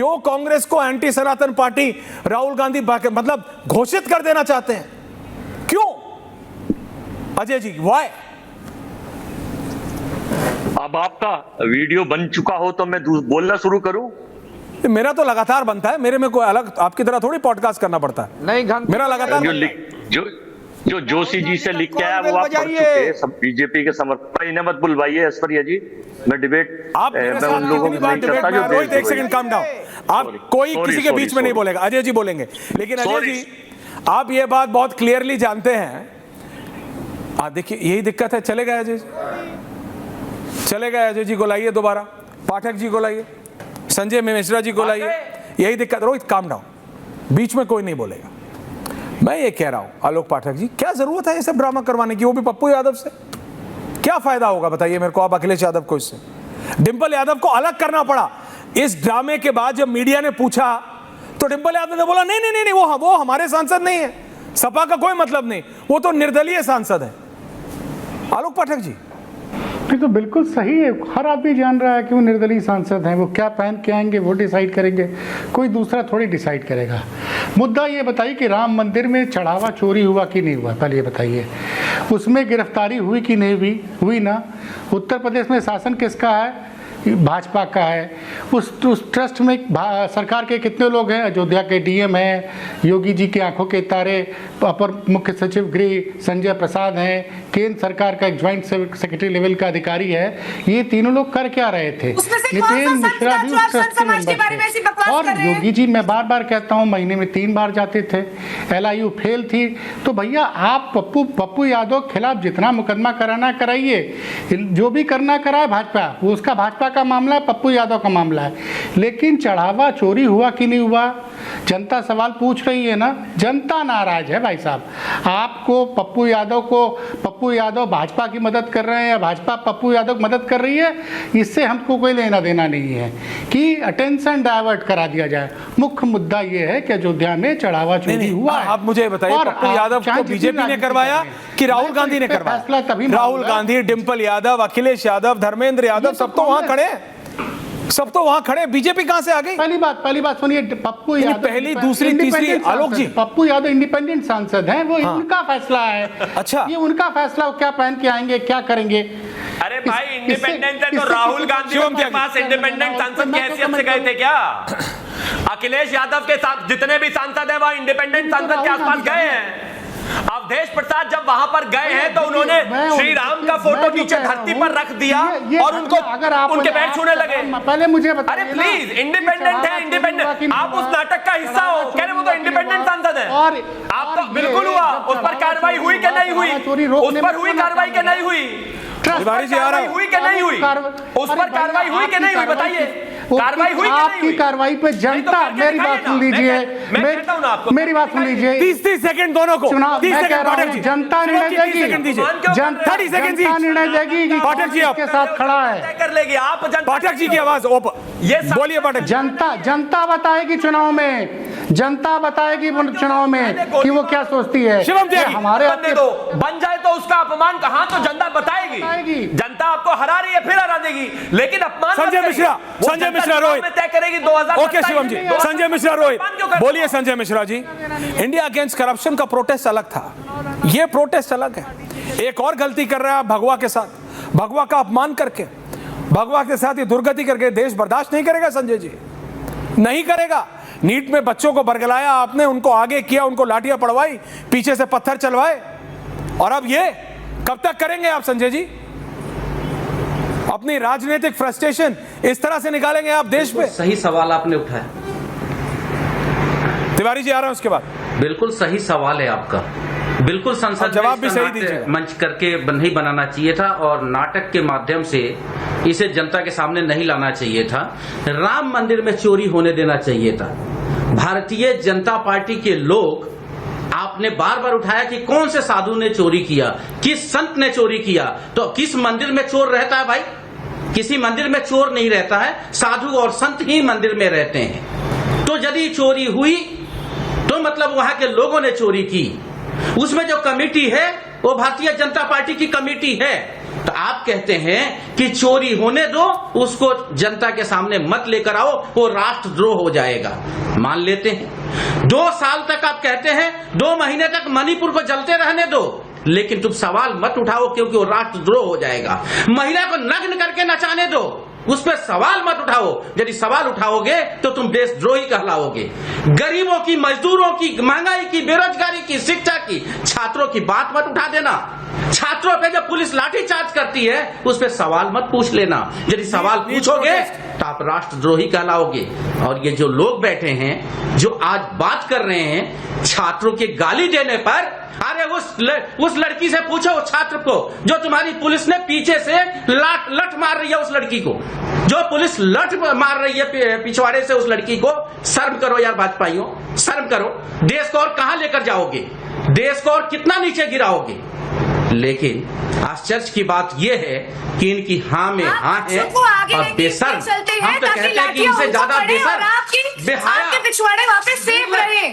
क्यों कांग्रेस को एंटी सनातन पार्टी राहुल गांधी मतलब घोषित कर देना चाहते हैं? क्यों अजय जी, वाई? अब आपका वीडियो बन चुका हो तो मैं बोलना शुरू करूं? मेरा तो लगातार बनता है, मेरे में कोई अलग आपकी तरह थोड़ी पॉडकास्ट करना पड़ता है। नहीं, मेरा लगातार जो जोशी जी से लिख के आया वो आप पढ़ चुके हैं, सब बीजेपी के समर्थक। इन्हें मत बुलवाइए ऐश्वर्या जी, मैं डिबेट आप मैं उन लोगों को नहीं करता जो रोहित, एक सेकंड काम डाउन। आप कोई किसी के बीच में नहीं बोलेगा, अजय जी बोलेंगे। लेकिन अजय जी, आप ये बात बहुत क्लियरली जानते हैं। देखिए यही दिक्कत है। चले गए अजय जी, चले गए अजय जी को लाइए दोबारा, पाठक जी को लाइए, संजय मिश्रा जी को लाइए। यही दिक्कत। रोहित काम डाउन, बीच में कोई नहीं बोलेगा। मैं ये कह रहा हूं आलोक पाठक जी, क्या जरूरत है ये सब ड्रामा करवाने की, वो भी पप्पू यादव से? क्या फायदा होगा बताइए मेरे को, आप अखिलेश यादव को इससे? डिंपल यादव को अलग करना पड़ा इस ड्रामे के बाद। जब मीडिया ने पूछा तो डिंपल यादव ने बोला नहीं नहीं नहीं, वो हमारे सांसद नहीं है, सपा का कोई मतलब नहीं, वो तो निर्दलीय सांसद है। आलोक पाठक जी, तो बिल्कुल सही है। हर आदमी जान रहा है कि वो निर्दलीय सांसद हैं। वो क्या पहन के आएंगे वो डिसाइड करेंगे, कोई दूसरा थोड़ी डिसाइड करेगा। मुद्दा ये बताइए कि राम मंदिर में चढ़ावा चोरी हुआ कि नहीं हुआ, पहले ये बताइए। उसमें गिरफ्तारी हुई कि नहीं हुई ना? उत्तर प्रदेश में शासन किसका है? भाजपा का है। उस ट्रस्ट में सरकार के कितने लोग हैं? अयोध्या के डीएम हैं, योगी जी की आंखों के तारे अपर मुख्य सचिव गृह संजय प्रसाद हैं, केंद्र सरकार का एक ज्वाइंट सेक्रेटरी लेवल का अधिकारी है। ये तीनों लोग कर क्या रहे थे? नितिन मिश्रा भी उस ट्रस्ट के मेंबर थे। और योगी जी, मैं बार बार कहता हूँ, महीने में 3 बार जाते थे। LIU फेल थी। तो भैया आप पप्पू यादव के खिलाफ जितना मुकदमा कराना कराइए, जो भी करना कराए भाजपा, वो उसका भाजपा का मामला है, पप्पू यादव का मामला है। लेकिन चढ़ावा चोरी हुआ कि नहीं हुआ, जनता सवाल पूछ रही है ना। जनता नाराज है भाई साहब। आपको पप्पू यादव भाजपा की मदद कर रहे हैं या भाजपा पप्पू यादव की मदद कर रही है, इससे हमको कोई लेना देना नहीं है कि अटेंशन डाइवर्ट करा दिया जाए। मुख्य मुद्दा यह है कि अयोध्या में चढ़ावा चोरी हुआ है। आप मुझे बताइए, पप्पू यादव को बीजेपी ने करवाया कि राहुल गांधी ने करवाया? राहुल गांधी, डिंपल यादव, अखिलेश यादव, धर्मेंद्र यादव, सब तो वहां खड़े, सब तो वहां खड़े। बीजेपी कहां से आ गई? पहली बात सुनिए, पप्पू यादव पहली दूसरी तीसरी, आलोक जी, पप्पू यादव इंडिपेंडेंट सांसद हैं, वो उनका फैसला है। अच्छा, ये उनका फैसला, वो क्या पहन के आएंगे, क्या करेंगे। अरे भाई इंडिपेंडेंट है तो राहुल गांधी के पास इंडिपेंडेंट सांसद की हैसियत से गए थे क्या? अखिलेश यादव के साथ जितने भी सांसद हैं वह इंडिपेंडेंट सांसद के आसपास गए हैं। अवधेश प्रसाद जब वहां पर गए हैं तो उन्होंने श्री राम का फोटो नीचे धरती पर रख दिया और उनको उनके पैर छूने लगे। पहले मुझे बताइए। अरे प्लीज, इंडिपेंडेंट है, इंडिपेंडेंट। आप उस नाटक का हिस्सा हो, कह रहे वो तो इंडिपेंडेंट सांसद है। आप तो बिल्कुल हुआ। उस पर कार्रवाई हुई कि नहीं हुई? उस पर हुई कार्रवाई कि नहीं हुई? कार्रवाई हुई कि नहीं हुई? उस पर कार्रवाई हुई कि नहीं हुई बताइए? कार्रवाई हुई? आपकी कार्रवाई पे जनता, मेरी बात सुन लीजिए, मेरी बात सुन लीजिए। 30 सेकंड दोनों को, 30 सेकंड जनता निर्णय देगी, जनता निर्णय देगी कि पाठक जी आपके साथ खड़ा है। कर लेगी आप। पाठक जी की आवाज ये बोलिए पाठक। जनता बताएगी चुनाव में, जनता बताएगी चुनाव में कि वो क्या सोचती है। शिवम त्यागी, हमारे बन जाए तो उसका अपमान कहां, तो जनता बताएगी। जनता आपको हरा रही है, फिर हरा देगी, लेकिन अपमान संजय मिश्रा रोहित तय करेगी 2027। ओके शिवम जी, संजय मिश्रा रोहित बोलिए। Sanjay Mishra ji, India against corruption का प्रोटेस्ट अलग था, ये प्रोटेस्ट अलग है। एक और गलती कर रहा है भगवा के साथ, भगवा का अपमान करके, भगवा के साथ ये दुर्गति करके देश बर्दाश्त नहीं करेगा। संजय जी नहीं करेगा। नीट में बच्चों को बरगलाया आपने, उनको आगे किया, उनको लाठियां पड़वाई, पीछे से पत्थर चलवाए, और अब ये कब तक करेंगे आप संजय जी? अपनी राजनीतिक फ्रस्ट्रेशन इस तरह से निकालेंगे आप देश पे? सही सवाल आपने उठाया तिवारी जी, आ रहा है उसके बाद। बिल्कुल सही सवाल है आपका। बिल्कुल संसद जवाब भी सही दीजिए। मंच करके नहीं बनाना चाहिए था और नाटक के माध्यम से इसे जनता के सामने नहीं लाना चाहिए था। राम मंदिर में चोरी होने देना चाहिए था। भारतीय जनता पार्टी के लोग, आपने बार बार उठाया कि कौन से साधु ने चोरी किया, किस संत ने चोरी किया। तो किस मंदिर में चोर रहता है भाई? किसी मंदिर में चोर नहीं रहता है, साधु और संत ही मंदिर में रहते हैं। तो यदि चोरी हुई तो मतलब वहां के लोगों ने चोरी की। उसमें जो कमेटी है वो भारतीय जनता पार्टी की कमेटी है। तो आप कहते हैं कि चोरी होने दो, उसको जनता के सामने मत लेकर आओ, वो राष्ट्रद्रोह हो जाएगा। मान लेते हैं 2 साल तक आप कहते हैं 2 महीने तक मणिपुर को जलते रहने दो, लेकिन तुम सवाल मत उठाओ क्योंकि वो राष्ट्रद्रोह हो जाएगा। महिला को नग्न करके नचाने दो, उस पर सवाल मत उठाओ, यदि सवाल उठाओगे तो तुम देशद्रोही कहलाओगे। गरीबों की, मजदूरों की, महंगाई की, बेरोजगारी की, शिक्षा की, छात्रों की बात मत उठा देना। छात्रों पे जब पुलिस लाठीचार्ज करती है उस पर सवाल मत पूछ लेना, यदि सवाल पूछोगे तो आप राष्ट्रद्रोही कहलाओगे। और ये जो लोग बैठे हैं जो आज बात कर रहे हैं छात्रों के गाली देने पर, अरे उस लड़की से पूछो, उस छात्र को जो तुम्हारी पुलिस ने पीछे से लठ मार रही है, उस लड़की को जो पुलिस लठ मार रही है पिछवाड़े से, उस लड़की को शर्म करो यार भाजपाइयों, शर्म करो। देश को और कहां लेकर जाओगे, देश को और कितना नीचे गिराओगे। लेकिन आश्चर्य की बात यह है कि इनकी हाँ में हाँ है और बेशर्म। हम तो कहते हैं कि इनसे ज्यादा बेशर्म, बेहाया, पिछवाड़े वहाँ पे सेफ रहे।